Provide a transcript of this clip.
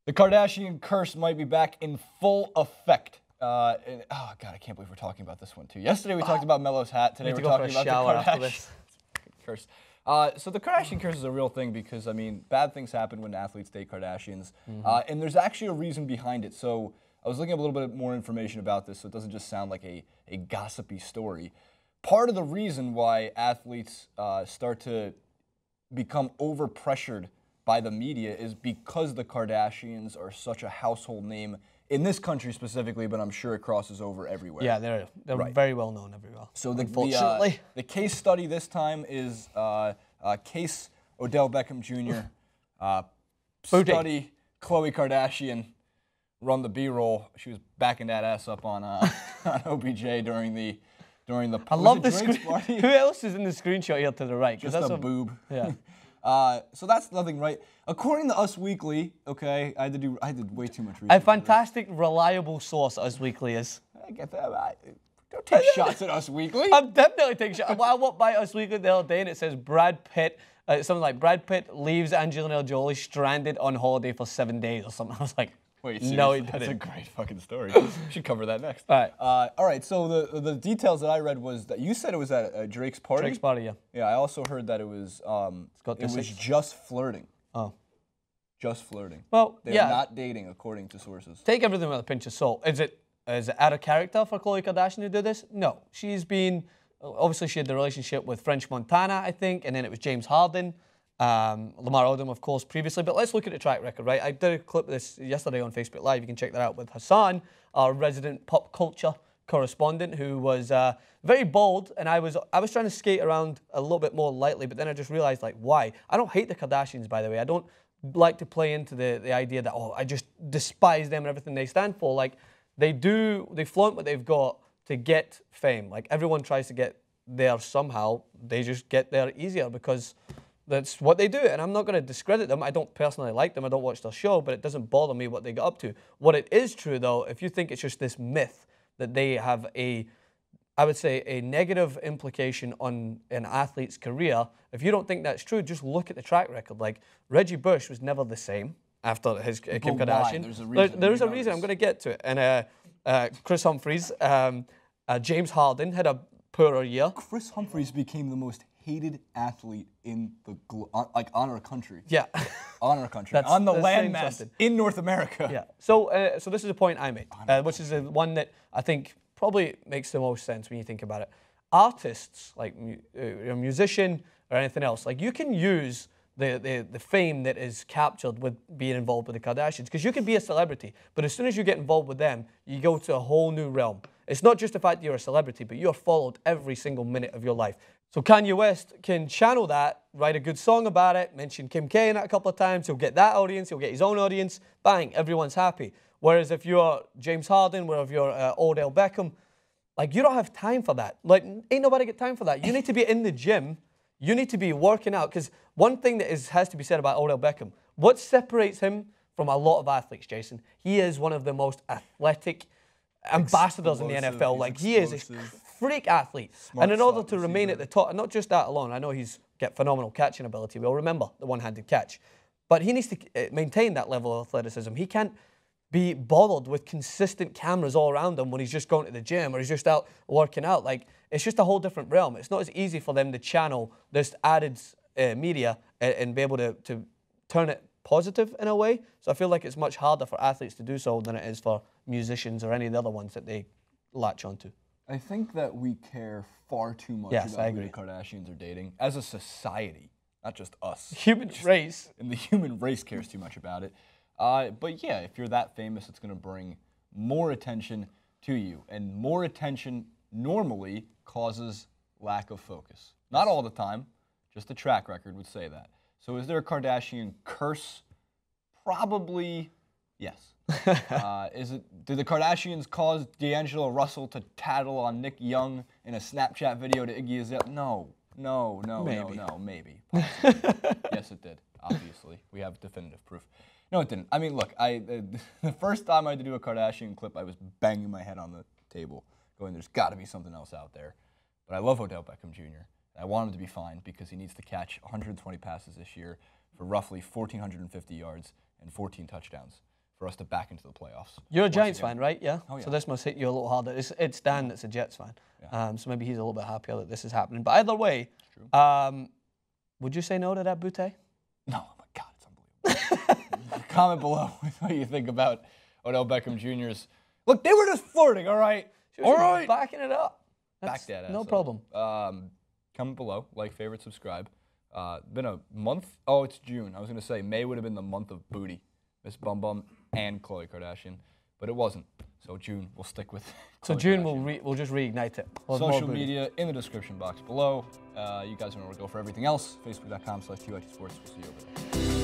The Kardashian curse might be back in full effect. Oh, God, I can't believe we're talking about this one, too. Yesterday, we talked about Melo's hat. Today, we're talking about the Kardashian curse. So the Kardashian curse is a real thing because, I mean, bad things happen when athletes date Kardashians. And there's actually a reason behind it. So I was looking up a little bit more information about this so it doesn't just sound like a gossipy story. Part of the reason why athletes start to become overpressured by the media is because the Kardashians are such a household name in this country specifically, but I'm sure it crosses over everywhere. Yeah, they're very well known everywhere. So unfortunately, the case study this time is case Odell Beckham Jr. Study Khloe Kardashian. Run the B-roll. She was backing that ass up on OBJ during the. I love the screen. Who else is in the screenshot here to the right? Just that's a boob. Yeah. So that's nothing, right? According to Us Weekly, okay, I did way too much research. A fantastic, reliable source Us Weekly is. I get that. Don't take shots at Us Weekly. I'm definitely taking shots. I walked by Us Weekly the other day and it says Brad Pitt. Something like Brad Pitt leaves Angelina Jolie stranded on holiday for 7 days or something. I was like, wait, no, he didn't. That's a great fucking story. We should cover that next. All right. All right. So the details that I read was that you said it was at Drake's party. Drake's party, yeah. Yeah. I also heard that it was just flirting. Oh. Just flirting. Well, they're not dating, according to sources. Take everything with a pinch of salt. Is it out of character for Khloe Kardashian to do this? No. She's been obviously she had the relationship with French Montana, I think, and then it was James Harden. Lamar Odom, of course, previously. But let's look at the track record, right? I did a clip of this yesterday on Facebook Live. You can check that out with Hassan, our resident pop culture correspondent, who was very bold. And I was trying to skate around a little bit more lightly, but then I just realized, like, why? I don't hate the Kardashians, by the way. I don't like to play into the idea that, oh, I just despise them and everything they stand for. Like, they flaunt what they've got to get fame. Like, everyone tries to get there somehow. They just get there easier because that's what they do, and I'm not going to discredit them. I don't personally like them. I don't watch their show, but it doesn't bother me what they get up to. What it is true, though, if you think it's just this myth that they have I would say, a negative implication on an athlete's career, if you don't think that's true, just look at the track record. Like, Reggie Bush was never the same after his Kim Kardashian. There's a reason. There is a reason. I'm going to get to it. And Chris Humphries, James Harden had a poorer year. Chris Humphries became the most hated athlete in the on our country. Yeah, on our country, on the landmass in North America. Yeah. So this is a point I made, which is one that I think probably makes the most sense when you think about it. Artists, like a musician or anything else, like, you can use the fame that is captured with being involved with the Kardashians, because you can be a celebrity, but as soon as you get involved with them, you go to a whole new realm. It's not just the fact that you're a celebrity, but you're followed every single minute of your life. So Kanye West can channel that, write a good song about it, mention Kim K in it a couple of times, he'll get that audience, he'll get his own audience, bang, everyone's happy. Whereas if you're James Harden, or if you're Odell Beckham, like, you don't have time for that. Like, ain't nobody got time for that. You need to be in the gym, you need to be working out, because one thing that has to be said about Odell Beckham, what separates him from a lot of athletes, Jason, he is one of the most athletic ambassadors in the NFL. Like, he is a freak athlete. And in order to remain at the top, and not just that alone, I know he's got phenomenal catching ability. We'll remember the one-handed catch. But he needs to maintain that level of athleticism. He can't be bothered with consistent cameras all around him when he's just going to the gym or he's just out working out. Like, it's just a whole different realm. It's not as easy for them to channel this added media and be able to turn it positive in a way. So I feel like it's much harder for athletes to do so than it is for musicians or any of the other ones that they latch onto. I think that we care far too much about who the Kardashians are dating as a society, not just us. Human race. And the human race cares too much about it. But yeah, if you're that famous, it's going to bring more attention to you. And more attention normally causes lack of focus. Not all the time, just the track record would say that. So is there a Kardashian curse? Probably yes. Do the Kardashians cause D'Angelo Russell to tattle on Nick Young in a Snapchat video to Iggy Azalea? No, maybe. Yes, it did, obviously. We have definitive proof. No, it didn't. I mean, look, the first time I had to do a Kardashian clip, I was banging my head on the table, going, there's got to be something else out there. But I love Odell Beckham Jr. I want him to be fine because he needs to catch 120 passes this year for roughly 1,450 yards and 14 touchdowns. for us to back into the playoffs. You're a Giants fan, right? Yeah? Oh, yeah. So this must hit you a little harder. It's Dan that's a Jets fan. Yeah. So maybe he's a little bit happier that this is happening. But either way, would you say no to that bootay? No, oh my God, it's unbelievable. Comment below what you think about Odell Beckham Jr.'s. Look, they were just flirting, all right? All right. Backing it up. Back that ass. No problem. Comment below, like, favorite, subscribe. Been a month. Oh, it's June. I was going to say May would have been the month of booty. Miss Bum Bum and Khloe Kardashian. But it wasn't. So June, we'll stick with So June, we'll just reignite it. Social media in the description box below. You guys know where to go for everything else. Facebook.com/TYT Sports. We'll see you over there.